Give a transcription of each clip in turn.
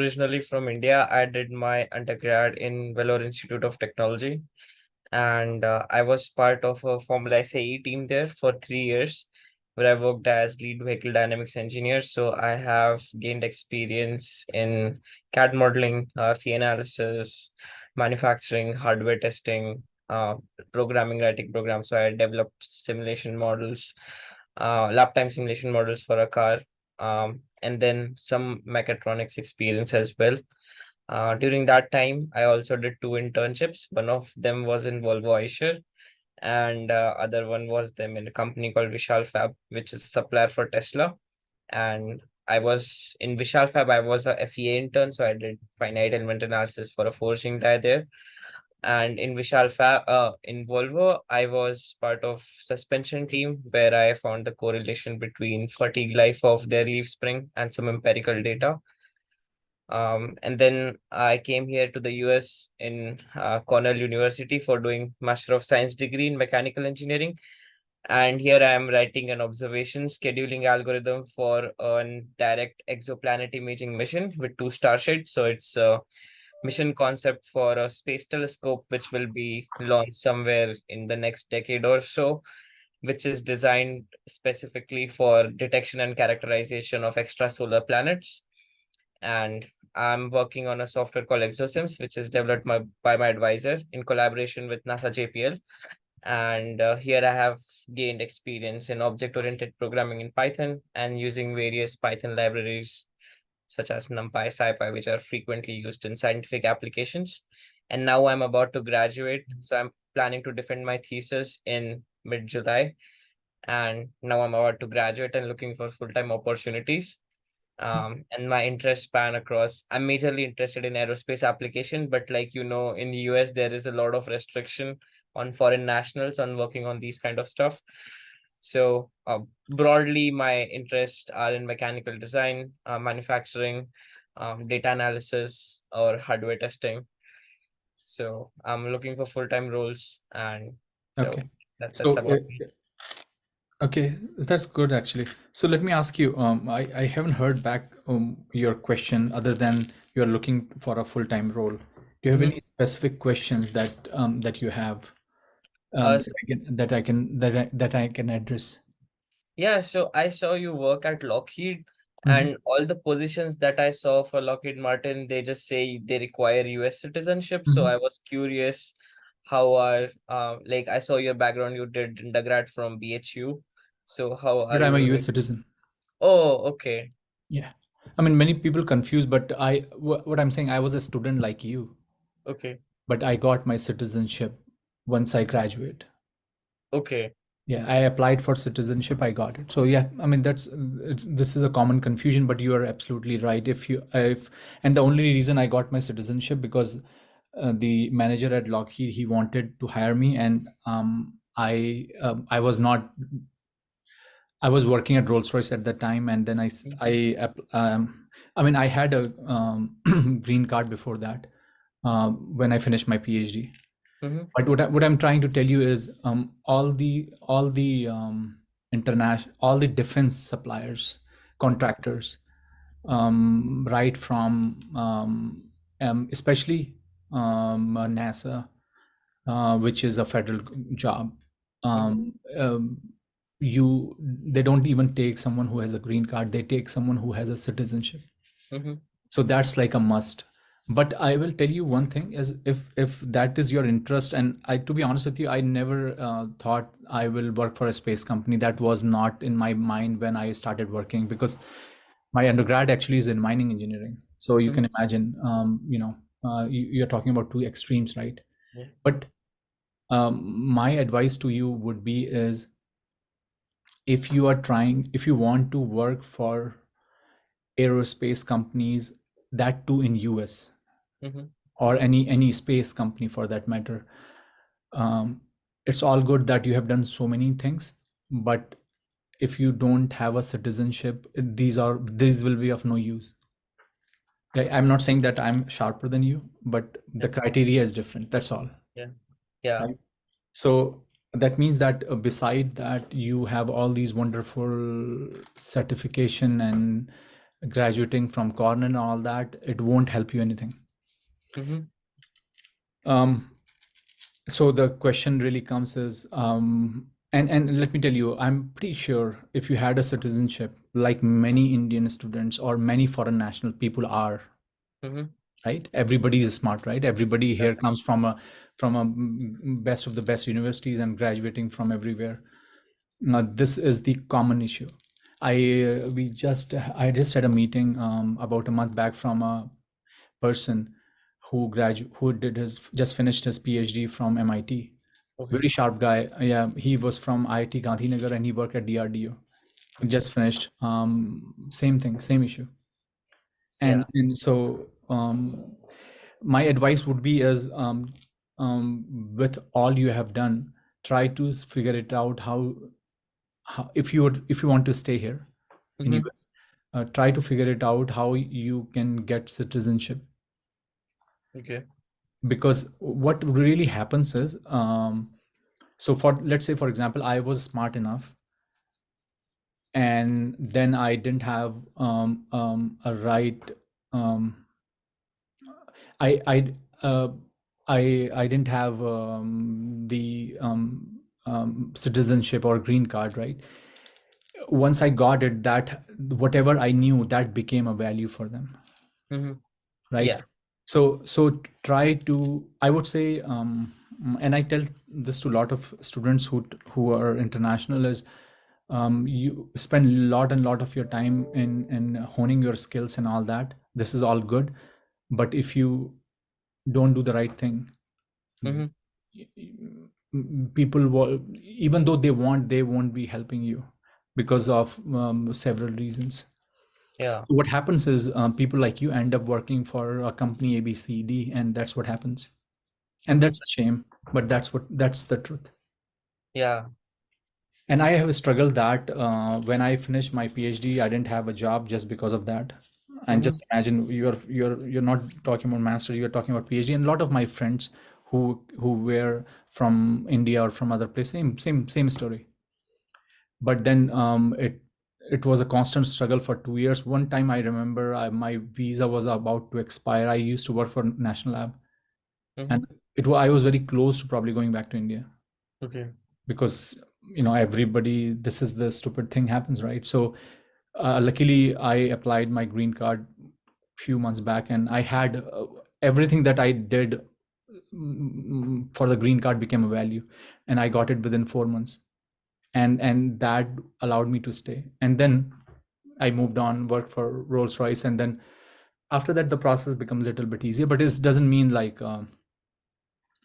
Originally from India. I did my undergrad in Vellore Institute of Technology, and I was part of a Formula SAE team there for 3 years, where I worked as lead vehicle dynamics engineer. So I have gained experience in CAD modeling, fee analysis, manufacturing, hardware testing, programming, writing programs. So I developed simulation models, lap time simulation models for a car, and then some mechatronics experience as well. During that time, I also did two internships. One of them was in Volvo Eicher, and other one was them in a company called Vishal Fab, which is a supplier for Tesla. And I was in Vishal Fab. I was a FEA intern, so I did finite element analysis for a forging die there. And in Vishal Fab, in Volvo, I was part of suspension team where I found the correlation between fatigue life of their leaf spring and some empirical data. And then I came here to the US in Cornell University for doing Master of Science degree in mechanical engineering. And here I am writing an observation scheduling algorithm for a direct exoplanet imaging mission with two starships. So it's a mission concept for a space telescope, which will be launched somewhere in the next decade or so, which is designed specifically for detection and characterization of extrasolar planets. And I'm working on a software called Exosims, which is developed by my advisor in collaboration with NASA JPL. And here I have gained experience in object-oriented programming in Python and using various Python libraries such as NumPy, SciPy, which are frequently used in scientific applications. And now I'm about to graduate, so I'm planning to defend my thesis in mid-July. And now I'm about to graduate and looking for full-time opportunities. And my interest span across, I'm majorly interested in aerospace application, but like in the US there is a lot of restriction on foreign nationals on working on these kind of stuff. So broadly my interests are in mechanical design, manufacturing, data analysis, or hardware testing. So I'm looking for full-time roles, and Okay. so that's So, about me. okay, that's good actually. So let me ask you, I haven't heard back your question other than you're looking for a full-time role. Do you have Mhm. any specific questions that you have So that I can address? yeah, so I saw you work at Lockheed, Mhm. and all the positions that I saw for Lockheed Martin, they just say they require US citizenship. So Mhm. I was curious how are like I saw your background, you did undergrad from BHU. So how are But I'm a you US like? citizen. Oh, okay. Yeah. I mean, many people confuse, but what I'm saying, I was a student like you, Okay. but I got my citizenship once I graduate. Okay. Yeah, I applied for citizenship, I got it. So yeah, I mean this is a common confusion, but you are absolutely right. If and the only reason I got my citizenship because the manager at Lockheed, he wanted to hire me, and I was not. I was working at Rolls Royce at that time, and then I mean I had a green card before that when I finished my PhD. Mm-hmm. But what I'm trying to tell you is all the international all the defense suppliers, contractors, right from especially NASA, which is a federal job. Mm-hmm. You They don't even take someone who has a green card. They take someone who has a citizenship. Mm-hmm. So that's like a must. But I will tell you one thing is if that is your interest, and I, to be honest with you, I never thought I will work for a space company. That was not in my mind when I started working, because my undergrad actually is in mining engineering. So you Mm-hmm. can imagine, you're talking about two extremes, right? Yeah. But my advice to you would be is, if you want to work for aerospace companies, that too in US, Mm-hmm. or any space company for that matter, um, it's all good that you have done so many things, but if you don't have a citizenship, these will be of no use. I'm not saying that I'm sharper than you, but the Yeah. criteria is different, that's all. Yeah. Yeah. Right? So that means that beside that, you have all these wonderful certification and graduating from Cornell and all that, it won't help you anything. Mm-hmm. Um, so the question really comes is, and let me tell you, I'm pretty sure if you had a citizenship, like many Indian students or many foreign national people are, Mm-hmm. right? Everybody is smart, right? Everybody Yeah. here comes from a best of the best universities and graduating from everywhere. Now, this is the common issue. I just had a meeting about a month back from a person who did his just finished his PhD from MIT. Okay. Very sharp guy. Yeah, he was from IIT Gandhinagar and he worked at DRDO. He Okay. just finished. Same thing, same issue. Yeah. And so my advice would be is, with all you have done, try to figure it out how if you want to stay here in Mm-hmm. US, try to figure it out how you can get citizenship. Okay. Because what really happens is, so for let's say for example, I was smart enough and then I didn't have a right, um, I I uh, I didn't have the citizenship or green card, right? Once I got it, that whatever I knew, that became a value for them, Mm-hmm. right? Yeah. So try to, I would say, and I tell this to a lot of students who are international, is you spend a lot and lot of your time in honing your skills and all that. This is all good, but if you don't do the right thing, Mm-hmm. people will, even though they won't be helping you because of several reasons. Yeah. What happens is, people like you end up working for a company ABCD, and that's what happens. And Mm-hmm. that's a shame, but that's the truth. Yeah. And I have struggled that, when I finished my PhD, I didn't have a job just because of that. And Mm-hmm. just imagine, you're not talking about master, you're talking about PhD. And a lot of my friends who were from India or from other place, same story. But then it was a constant struggle for 2 years. One time I remember, my visa was about to expire. I used to work for National Lab, Mm-hmm. and I was very close to probably going back to India, Okay. because everybody, this is the stupid thing happens, right? So luckily I applied my green card few months back, and I had everything that I did for the green card became a value, and I got it within 4 months, and that allowed me to stay. And then I moved on, worked for Rolls Royce, and then after that the process becomes a little bit easier. But it doesn't mean like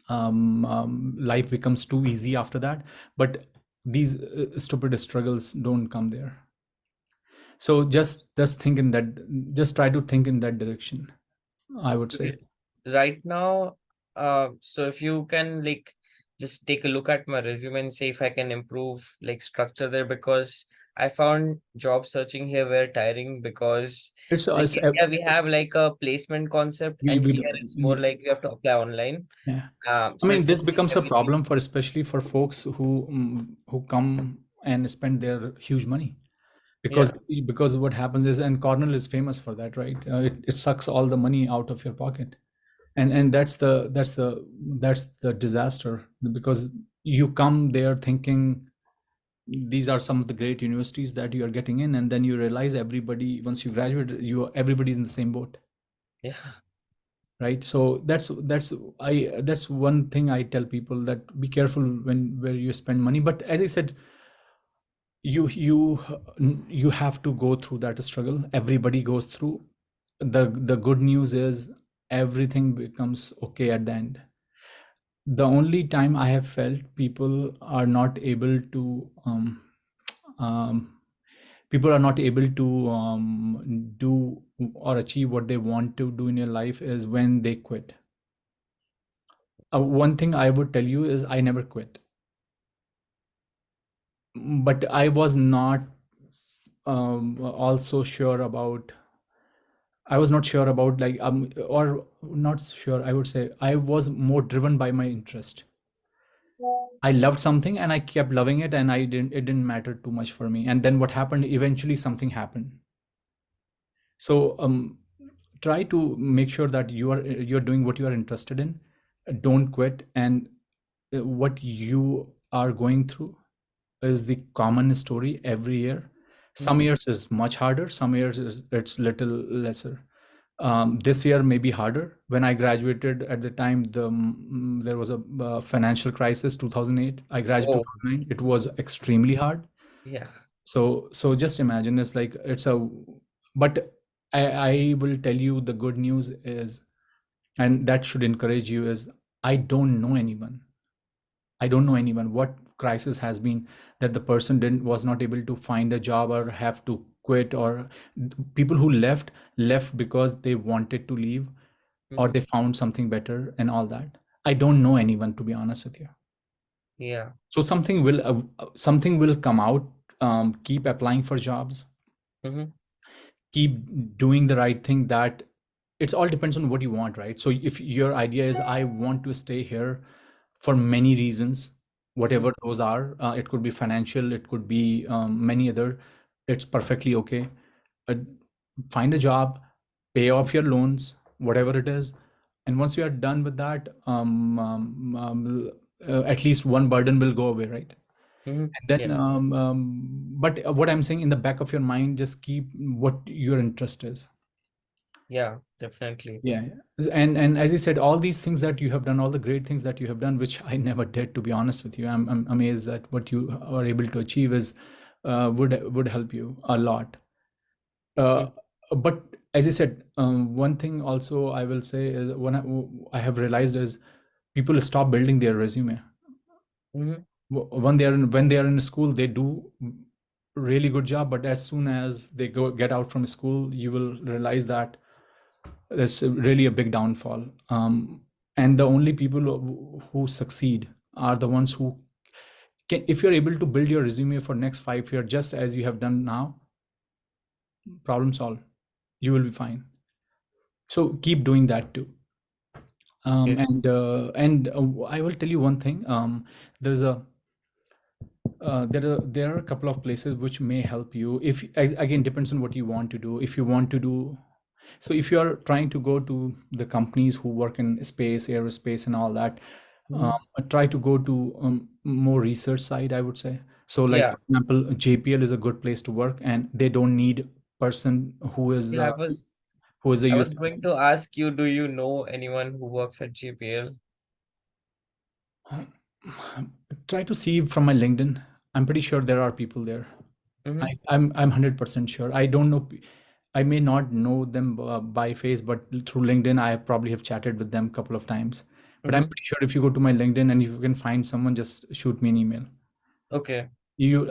life becomes too easy after that. But these stupid struggles don't come there. So just think in that, just try to think in that direction, I would say. Okay. Right now, so if you can like just take a look at my resume and see if I can improve like structure there, because I found job searching here very tiring, because It's, like India we have like a placement concept, and we here it's more like you have to apply online. yeah. I So mean, it's a this becomes a very problem for, especially for folks who come and spend their huge money, yeah, because what happens is, and Cornell is famous for that, right? It sucks all the money out of your pocket, and that's the disaster, because you come there thinking these are some of the great universities that you are getting in, and then you realize everybody, once you graduate, everybody's in the same boat, yeah. right? So that's one thing I tell people, that be careful when where you spend money. But as I said, you have to go through that struggle. Everybody goes through. The good news is everything becomes okay at the end. The only time I have felt people are not able to um, people are not able to do or achieve what they want to do in your life is when they quit. One thing I would tell you is I never quit, but I was not also sure about. I was not sure about, like, or not sure. I would say I was more driven by my interest. I loved something and I kept loving it, and it didn't matter too much for me. And then what happened? Eventually, something happened, So try to make sure that you're doing what you are interested in. Don't quit. And what you are going through is the common story every year. Some Mhm. years is much harder, some years it's little lesser. This year may be harder. When I graduated at the time, there was a financial crisis, 2008. I graduated Oh, 2009. It was extremely hard. yeah. So just imagine, it's like it's a, but I will tell you the good news is, and that should encourage you, is I don't know anyone. I don't know anyone what crisis has been that the person didn't was not able to find a job or have to quit, or people who left because they wanted to leave or Mhm. they found something better and all that. I don't know anyone, to be honest with you. Yeah. So something will come out. Keep applying for jobs, Mhm. keep doing the right thing. That it's all depends on what you want, right? So if your idea is I want to stay here for many reasons, Mhm. whatever those are, it could be financial, it could be many other, it's perfectly okay. uh, Find a job, pay off your loans, whatever it is, and once you are done with that, at least one burden will go away, right? Mhm. And then Yeah. but what I'm saying, in the back of your mind, just keep what your interest is. Yeah. Definitely. Yeah. And as I said, all these things that you have done, all the great things that you have done, which I never did, to be honest with you, I'm amazed that what you are able to achieve is would help you a lot. uh, Mhm. but as I said, one thing also I will say is, I have realized is, people stop building their resume. Mhm. When they are in school, they do really good job, but as soon as they get out from school, you will realize that it's really a big downfall. And the only people who succeed are the ones who can, if you're able to build your resume for next 5 years just as you have done now, problem solved, you will be fine. So keep doing that too. Yeah. And I will tell you one thing. There's a there are a couple of places which may help you. If again, depends on what you want to do. If you want to do, so if you are trying to go to the companies who work in space, aerospace, and all that, Mhm. try to go to more research side, I would say. So, like Yeah. for example, JPL is a good place to work, and they don't need person Yeah. who is a I US was going citizen. to ask you, do you know anyone who works at GPL? Try to see from my LinkedIn. I'm pretty sure there are people there. Mm-hmm. I'm 100% sure. I don't know. I may not know them by face, but through LinkedIn, I probably have chatted with them a couple of times. But I'm Mm-hmm. pretty sure if you go to my LinkedIn and if you can find someone, just shoot me an email. Okay.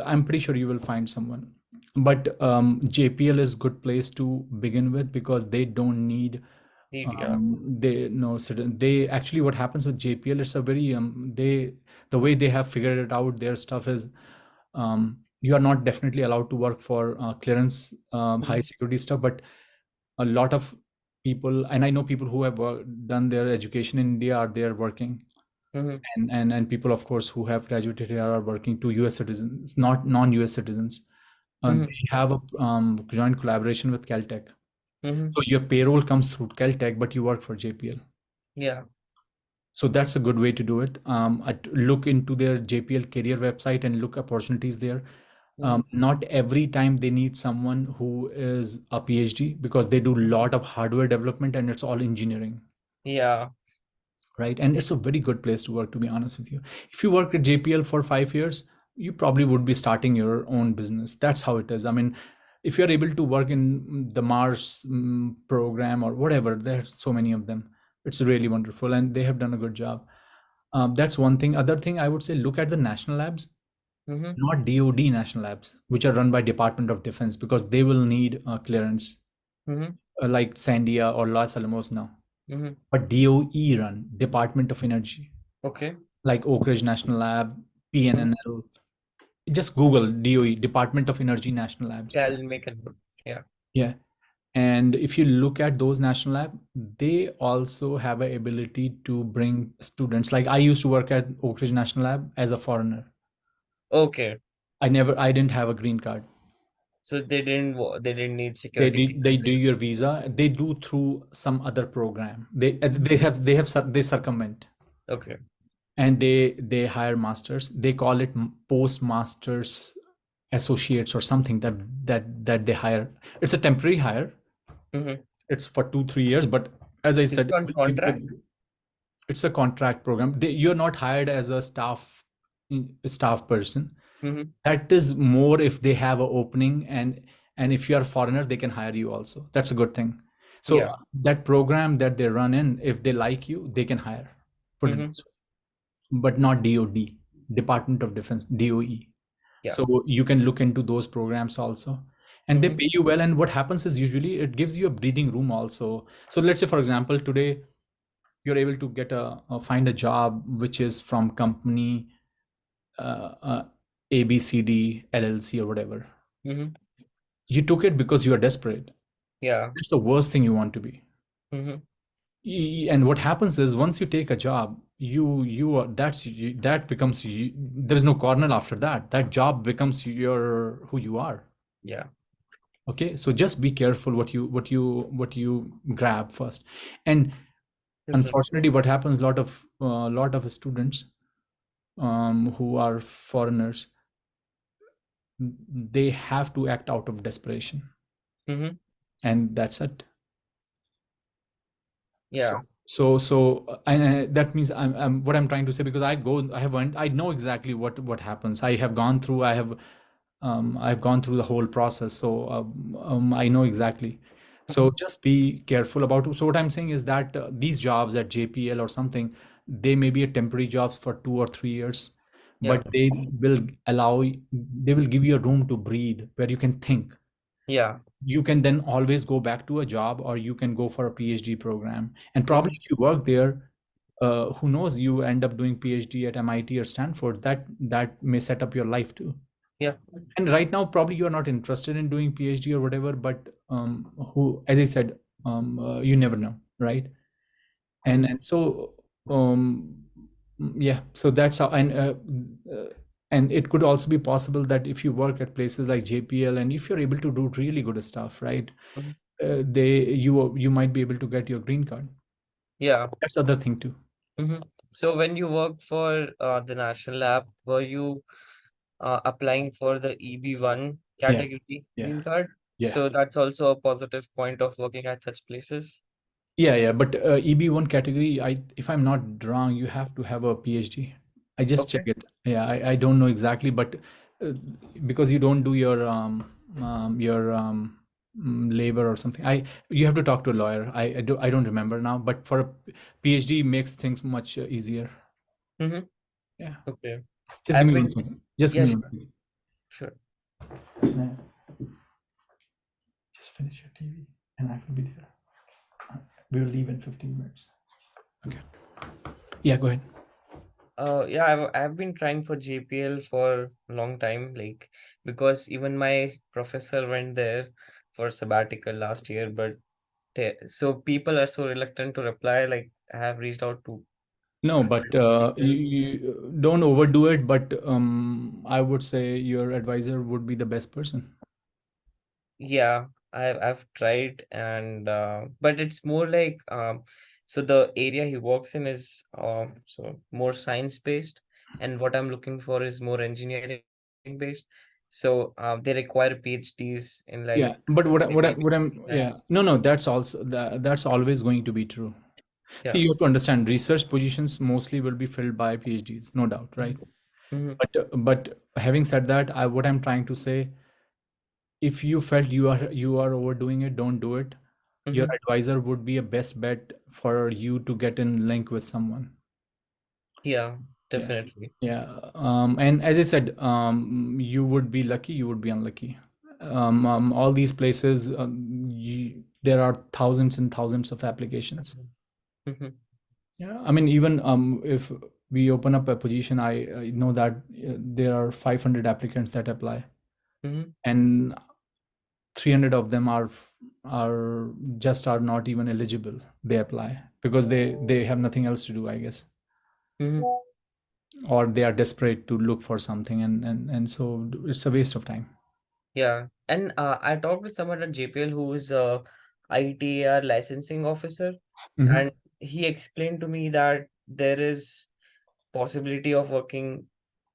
I'm pretty sure you will find someone. But JPL is good place to begin with because they don't need Yeah. they no certain they actually, what happens with JPL, it's a very they the way they have figured it out, their stuff is, you are not definitely allowed to work for clearance, high Mm-hmm. security stuff, but a lot of people, and I know people who have done their education in India are there working, Mm-hmm. and people, of course, who have graduated here are working, to US citizens, not non-US citizens. Mm-hmm. They have a joint collaboration with Caltech. Mm-hmm. So your payroll comes through Caltech, but you work for JPL. Yeah. So that's a good way to do it. I'd look into their JPL career website and look opportunities there. Mm-hmm. Not every time they need someone who is a PhD, because they do a lot of hardware development and it's all engineering, Yeah. right? And it's a very good place to work, to be honest with you. If you work at JPL for 5 years, you probably would be starting your own business. That's how it is. I mean, if you're able to work in the Mars program or whatever, there's so many of them. It's really wonderful, and they have done a good job. That's one thing. Other thing I would say, look at the national labs, Mm-hmm. not DoD national labs, which are run by Department of Defense, because they will need clearance, Mm-hmm. like Sandia or Los Alamos now. Mm-hmm. But DOE run, Department of Energy, Okay. like Oak Ridge National Lab, Mm-hmm. PNNL. Just Google DOE, Department of Energy National Labs. Yeah, I'll make a note. Yeah. Yeah. And if you look at those national lab, they also have a ability to bring students. Like I used to work at Oak Ridge National Lab as a foreigner. Okay. I didn't have a green card. So they didn't need They security do, they clearance do to. your visa. They do through some other program. They circumvent, Okay. and they hire masters. They call it postmasters associates or something, that they hire. It's a temporary hire. Mm-hmm. It's for 2 3 years, but as I Is said, it on contract? it's a contract program. You're not hired as a staff person. Mm-hmm. That is more if they have an opening, and if you are a foreigner, they can hire you also. That's a good thing. So Yeah. that program that they run in, if they like you, they can hire. Put it Mm-hmm. this way. But not DOD, Department of Defense, DOE. Yeah. So you can look into those programs also, and they Mm-hmm. pay you well. And what happens is usually it gives you a breathing room also. So let's say, for example, today you're able to get find a job which is from company ABCD LLC or whatever. Mm-hmm. You took it because you are desperate. Yeah. It's the worst thing you want to be. Mm-hmm. And what happens is once you take a job, you are that becomes there is no corner after that. That job becomes your who you are. Yeah. Okay, so just be careful what you grab first. And Definitely. unfortunately, what happens, lot of students who are foreigners, they have to act out of desperation, Mm-hmm. and that's it. So Yeah. and that means I'm what I'm trying to say, because I know exactly what happens. I have gone through, I've gone through the whole process, so I know exactly. So Mm-hmm. just be careful about it. So what I'm saying is that these jobs at JPL or something, they may be a temporary jobs for 2 or 3 years, Yeah. but they will give you a room to breathe where you can think. Yeah. You can then always go back to a job, or you can go for a PhD program. And probably Mm-hmm. if you work there, who knows, you end up doing PhD at MIT or Stanford. That may set up your life too. Yeah. And right now, probably you're not interested in doing PhD or whatever, but as I said, you never know, right? and Mm-hmm. and so yeah, so that's how. And it could also be possible that if you work at places like JPL, and if you're able to do really good stuff, right, Mm-hmm. you might be able to get your green card. Yeah. That's the other thing too. Mm-hmm. So when you worked for the national lab, were you applying for the EB1 Yeah, category yeah, green card? yeah. So that's also a positive point of working at such places. Yeah, yeah, but EB1 category, if I'm not wrong, you have to have a PhD. I just check Okay. it. Yeah, I don't know exactly, but uh, because you don't do your labor or something, you have to talk to a lawyer. I don't remember now, but for a PhD makes things much easier. Mm-hmm. Yeah. Okay. Just give I've me one been, second. Just give yes, me 1 second. sure. Shania, just finish your TV, and I will be there. We'll leave in 15 minutes. Okay. Yeah, go ahead. Yeah, I've been trying for JPL for a long time, like because even my professor went there for sabbatical last year, but so people are so reluctant to reply. Like I have reached out to No, but people. you don't overdo it. But I would say your advisor would be the best person. Yeah, I've tried and but it's more like so the area he works in is so more science based and what I'm looking for is more engineering based. So they require PhDs in like Yeah, but maybe yeah, science. no, that's always going to be true. See, Yeah. you have to understand, research positions mostly will be filled by PhDs, no doubt, right? Mm-hmm. But having said that, what I'm trying to say, if you felt you are overdoing it, don't do it. Your Mm-hmm. advisor would be a best bet for you to get in link with someone. Yeah, Yeah. definitely. Yeah. And as I said, you would be lucky, you would be unlucky. All these places, there are thousands and thousands of applications. Mm-hmm. Yeah. I mean, even if we open up a position, I know that there are 500 applicants that apply, Mm-hmm. and 300 of them are not even eligible. They apply because they have nothing else to do, I guess, Mm-hmm. or they are desperate to look for something, and so it's a waste of time. Yeah. And I talked with someone at JPL who is a ITAR licensing officer, Mhm. and he explained to me that there is possibility of working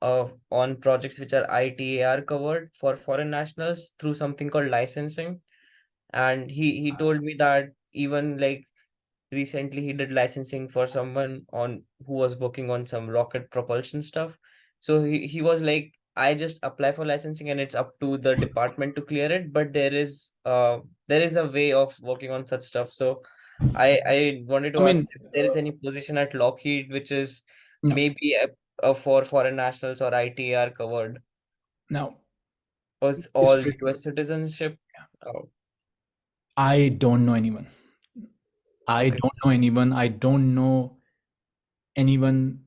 on projects which are ITAR covered for foreign nationals through something called licensing. And he told me that even like recently he did licensing for someone on who was working on some rocket propulsion stuff. So he was like, I just apply for licensing and it's up to the department to clear it, but there is a way of working on such stuff. So I wanted I to ask mean, if there is any position at Lockheed which is no. maybe a for foreign nationals or ITR covered, Now, or is it's all tricky. US citizenship. Oh, I don't know anyone. I okay, don't know anyone. I don't know anyone.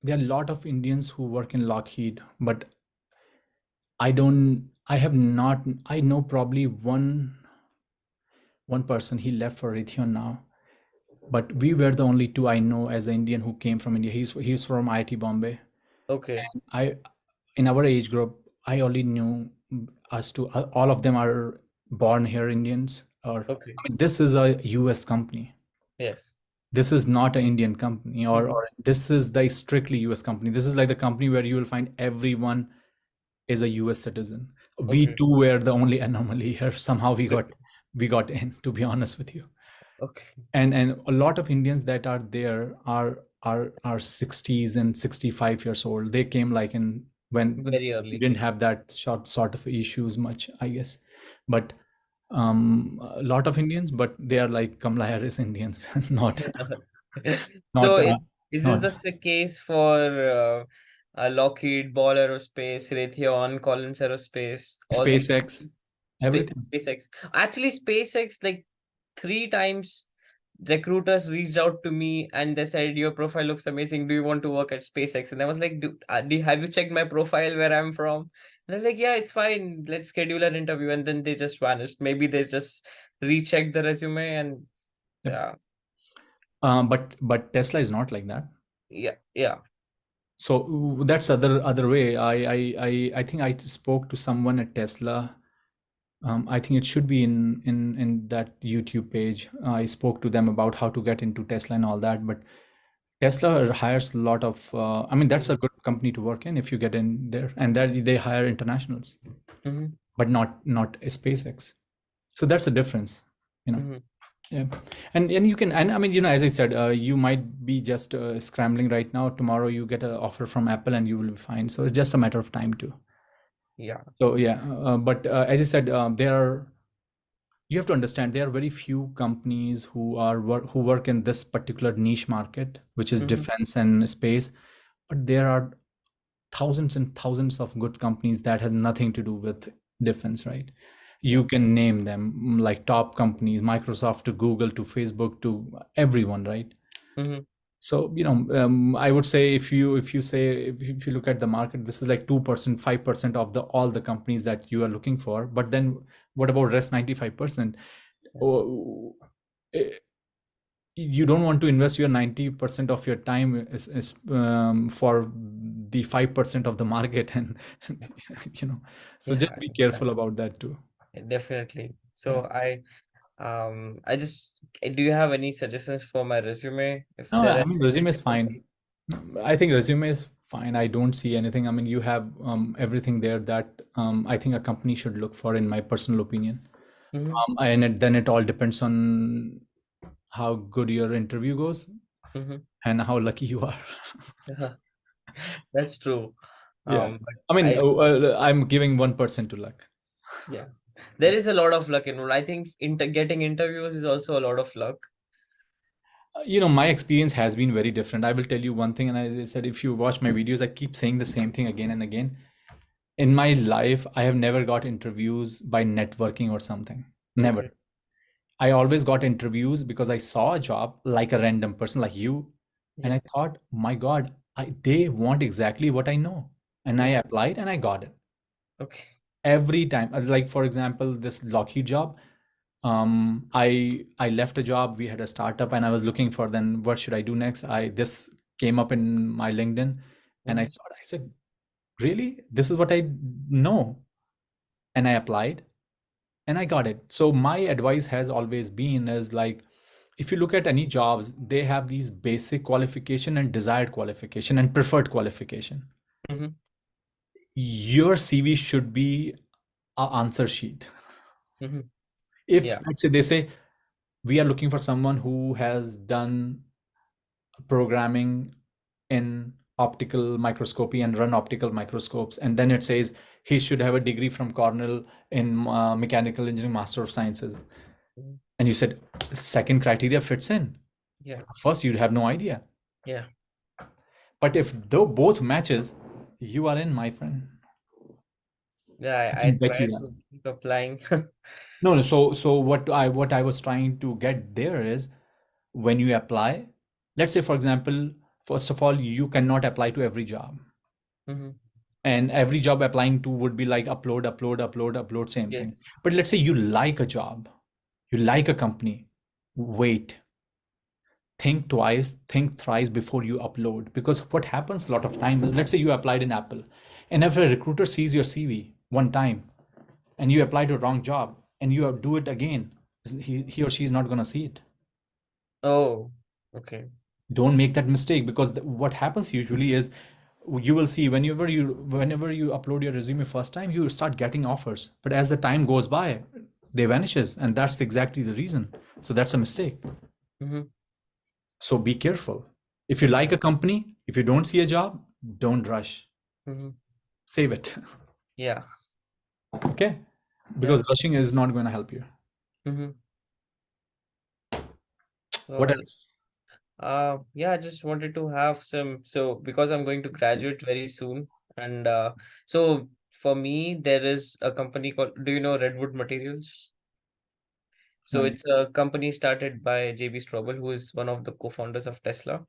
There are a lot of Indians who work in Lockheed, but I have not, I know probably one person. He left for Raytheon now, but we were the only two I know as an Indian who came from India. He's from IIT Bombay. okay, I In our age group, I only knew us two. All of them are born here Indians. Or okay, I mean, this is a U.S. company. yes. This is not an Indian company, Mhm. or this is the strictly US company. This is like the company where you will find everyone is a US citizen. We Okay, too were the only anomaly here. Somehow we got in, to be honest with you. okay, And a lot of Indians that are there are 60s and 65 years old. They came like in when very we early. didn't have that sort of issues much, I guess. But a lot of Indians, but they are like Kamala Harris Indians, not So not is this not the case for Lockheed, Ball Aerospace, Raytheon, Collins Aerospace, all these SpaceX, companies? everything. SpaceX. Actually, SpaceX, like three times recruiters reached out to me and they said, your profile looks amazing. Do you want to work at SpaceX? And I was like, have you checked my profile where I'm from? And I was like, yeah, it's fine. Let's schedule an interview. And then they just vanished. Maybe they just rechecked the resume and Yep. yeah, But Tesla is not like that. yeah, yeah. So that's other way. I think I spoke to someone at Tesla. I think it should be in that YouTube page. I spoke to them about how to get into Tesla and all that. But Tesla hires a lot of. I mean, that's a good company to work in if you get in there, and that they hire internationals, Mm-hmm. but not a SpaceX. So that's a difference, you know. Mm-hmm. Yeah, and you can, and I mean, as I said, you might be just scrambling right now. Tomorrow you get an offer from Apple, and you will be fine. So it's just a matter of time too. Yeah. So yeah, but as I said, there are, you have to understand, there are very few companies who work in this particular niche market, which is Mm-hmm. defense and space. But there are thousands and thousands of good companies that has nothing to do with defense, right? Yeah. You can name them, like top companies, Microsoft to Google to Facebook to everyone, right? Mm-hmm. So I would say, if you look at the market, this is like 2%, 5% of the all the companies that you are looking for. But then what about rest 95%? Yeah. Oh, eh, you don't want to invest your 90% of your time for the 5% of the market, and so Yeah, just I be careful understand. about that too. Definitely. Yeah. So I just do you have any suggestions for my resume if No, there I are mean, any resume things is you can fine. I think resume is fine. I don't see anything. I mean, you have everything there that I think a company should look for, in my personal opinion. mm-hmm. Then it all depends on how good your interview goes Mm-hmm. and how lucky you are. Yeah, that's true. Yeah. But I mean, I I'm giving 1% to luck. yeah. There is a lot of luck involved. I think getting interviews is also a lot of luck. My experience has been very different. I will tell you one thing, and as I said, if you watch my videos, I keep saying the same thing again and again. In my life, I have never got interviews by networking or something. Never. Okay. I always got interviews because I saw a job like a random person like you, and Yeah. I thought, my God, they want exactly what I know. And I Yeah. applied and I got it Okay. every time. Like, for example, this Lockheed job. I left a job. We had a startup, and I was looking for, then what should I do next. I This came up in my LinkedIn, and I Mm-hmm. saw it. I said, really, this is what I know. and I applied and I got it. So my advice has always been is like, if you look at any jobs, they have these basic qualification and desired qualification and preferred qualification. Mm-hmm. Your CV should be a answer sheet. Mm-hmm. If Yeah. let's say they say we are looking for someone who has done programming in optical microscopy and run optical microscopes, and then it says he should have a degree from Cornell in mechanical engineering, master of sciences, Mhm. and you said second criteria fits in, Yeah. first you'd have no idea. Yeah. But if though both matches, you are in, my friend. Yeah. I I can bet try you that. to keep applying. No, no. So what I was trying to get there is, when you apply, let's say for example, first of all, you cannot apply to every job, Mm-hmm. and every job applying to would be like upload, upload, upload, upload, same thing. Yes. But let's say you like a job, you like a company, wait, think twice, think thrice before you upload. Because what happens a lot of time is, let's say you applied in Apple, and if a recruiter sees your CV one time and you apply to a wrong job and you do it again, he or she is not going to see it. Oh, okay. Don't make that mistake, because what happens usually is, you will see whenever you upload your resume first time, you start getting offers, but as the time goes by, they vanishes, and that's exactly the reason. So that's a mistake. Mm-hmm. So be careful. If you like a company, if you don't see a job, don't rush. Mm-hmm. Save it. Yeah. Okay? Yeah. Because rushing is not going to help you. Mm-hmm. What So, else? yeah, I just wanted to have some, so because I'm going to graduate very soon, and so for me, there is a company called, do you know Redwood Materials? No So idea. it's a company started by JB Straubel, who is one of the co-founders of Tesla,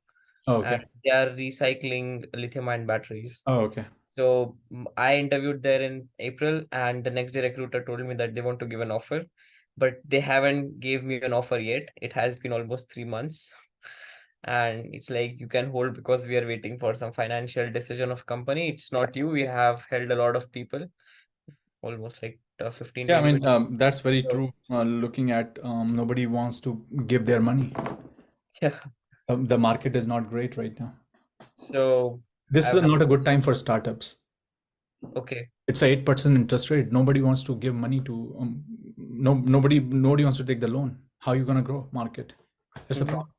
Oh, and okay. they are recycling lithium-ion batteries. Oh, okay. So I interviewed there in April, and the next day recruiter told me that they want to give an offer, but they haven't gave me an offer yet. It has been almost 3 months, and it's like you can hold because we are waiting for some financial decision of company. It's not you. We have held a lot of people, almost like 15 Yeah, to I mean, 20. that's very So true. Looking at, nobody wants to give their money. yeah, The market is not great right now. so This I've is not a good time for startups. okay. It's a 8% interest rate. Nobody wants to give money to, no, nobody wants to take the loan. How are you going to grow market? It's the Hmm. problem.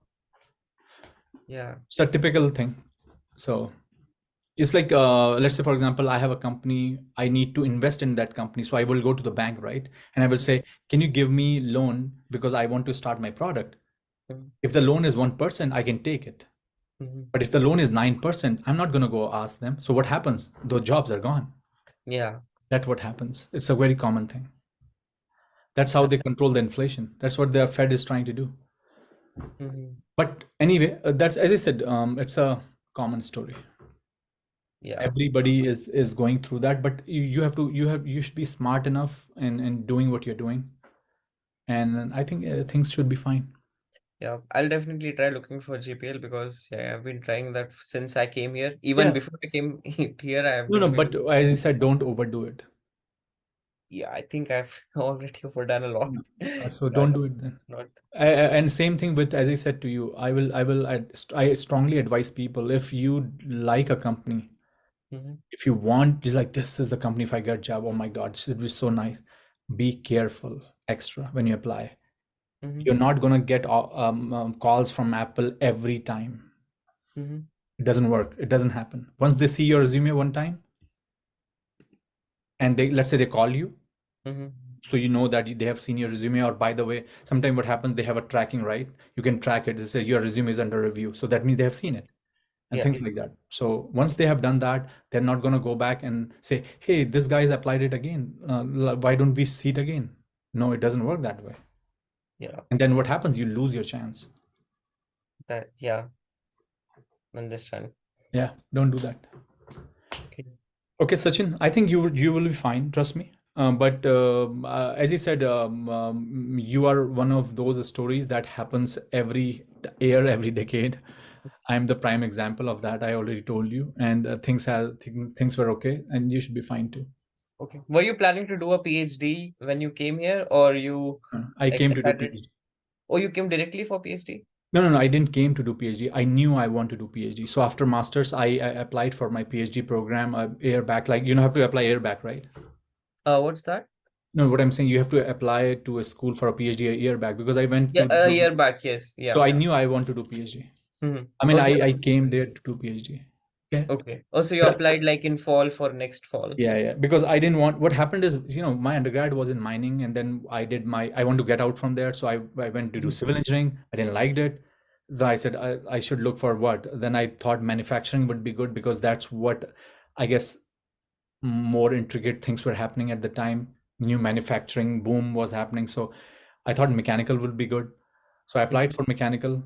Yeah. It's a typical thing. So it's like, let's say for example, I have a company, I need to invest in that company, so I will go to the bank, right? And I will say, can you give me loan because I want to start my product? Mhm. If the loan is 1%, I can take it. Mhm. But if the loan is 9%, I'm not going to go ask them. So what happens? Those jobs are gone. Yeah. That's what happens. It's a very common thing. That's how they control the inflation. That's what the Fed is trying to do. Mhm. But anyway, that's, as I said, it's a common story. Yeah. Everybody is going through that, but you should be smart enough in doing what you're doing, and I think things should be fine. Yeah. I'll definitely try looking for GPL because yeah, I've been trying that since I came here. Even Yeah. before I came here, I have No, been no, doing. but as I said, don't overdo it. Yeah, I think I've already overdone a lot. No. So But don't do it then. not. And same thing with, as I said to you, I strongly advise people, if you like a company, Hmm. if you want, you're like, this is the company, if I get a job, oh my God, this would be so nice. Be careful extra when you apply. Hmm. You're not gonna get calls from Apple every time. Hmm. It doesn't work. It doesn't happen. Once they see your resume one time, and they, let's say they call you, Hmm. so you know that they have seen your resume. Or by the way, sometimes what happens, they have a tracking, right? You can track it. They say your resume is under review, so that means they have seen it, and Yeah. things like that. So once they have done that, they're not going to go back and say, hey, this guy's applied it again, why don't we see it again? No, it doesn't work that way. Yeah. And then what happens, you lose your chance. That, yeah. Understand. Yeah, don't do that. Okay. Okay, Sachin, I think you will be fine. Trust me. But as you said, you are one of those stories that happens every year, every decade. I'm the prime example of that. I already told you, and things were okay, and you should be fine too. Okay. Were you planning to do a PhD when you came here, or you I like came to do decided? PhD. Oh, you came directly for PhD? No, no, no. I didn't came to do PhD. I knew I want to do PhD. So after masters, I applied for my PhD program, year back. Like have to apply year back, right? What's that? No, what I'm saying, you have to apply to a school for a PhD a year back because I went Yeah, to. a year back. Yes. So Yeah. I knew I want to do PhD. I mean, Oh, so I came there to do PhD. Okay. okay. Oh, so you But applied like in fall for next fall. yeah, yeah, because I didn't want. What happened is, my undergrad was in mining, and then I want to get out from there, so I went to do Mhm. civil engineering. I didn't like it, so I said I should look for what. Then I thought manufacturing would be good because that's what, I guess, more intricate things were happening at the time. New manufacturing boom was happening, so I thought mechanical would be good. So I applied Mhm. for mechanical,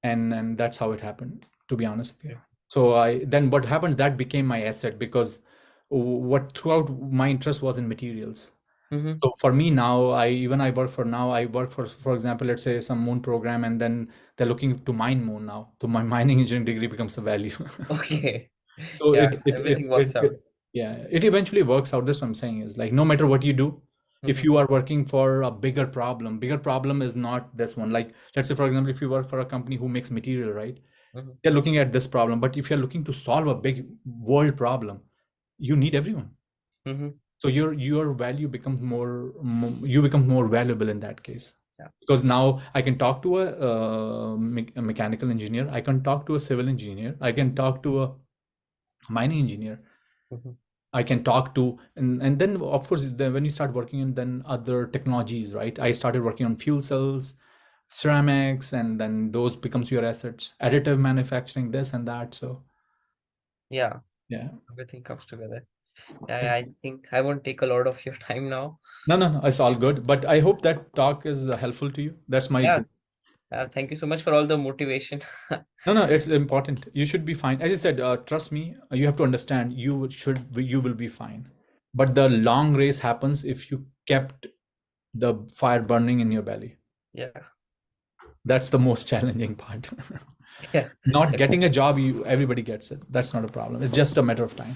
and that's how it happened, to be honest with you. Okay. So I then what happened, that became my asset because what throughout my interest was in materials. Mm-hmm. So for me now, I work for example, let's say some moon program, and then they're looking to mine moon now, so my mining engineering degree becomes a value. Okay. So Yeah, so everything works out. yeah, it eventually works out. That's what I'm saying, is like no matter what you do, if Mm-hmm. you are working for a bigger problem is not this one. Like, let's say for example, if you work for a company who makes material, right? Mm-hmm. They're looking at this problem, but if you're looking to solve a big world problem, you need everyone. Mm-hmm. So your value becomes you become more valuable in that case, Yeah. because now I can talk to a mechanical engineer, I can talk to a civil engineer, I can talk to a mining engineer, Mm-hmm. I can talk to, and then of course, then when you start working in then other technologies, right? I started working on fuel cells, ceramics, and then those becomes your assets, additive manufacturing, this and that. So Yeah. yeah. So everything comes together. Yeah, I think I won't take a lot of your time now. No, no, no, it's all good. But I hope that talk is helpful to you. That's my Yeah. goal. Thank you so much for all the motivation. No, no, it's important. You should be fine. As I said, trust me. You have to understand. You will be fine. But the long race happens if you kept the fire burning in your belly. Yeah. That's the most challenging part. Yeah. Not Def- getting a job, everybody gets it. That's not a problem. It's just a matter of time.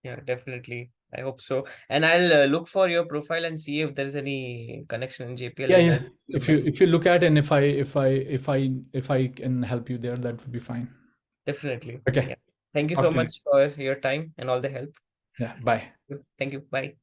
Yeah, definitely. I hope so. And I'll look for your profile and see if there's any connection in JPL, Yeah, which yeah. I'll give you a If you message. look at, and if I can help you there, that would be fine. Definitely. Okay. Yeah. Thank you so Talk to you. much for your time and all the help. Yeah. Bye. Thank you. Bye.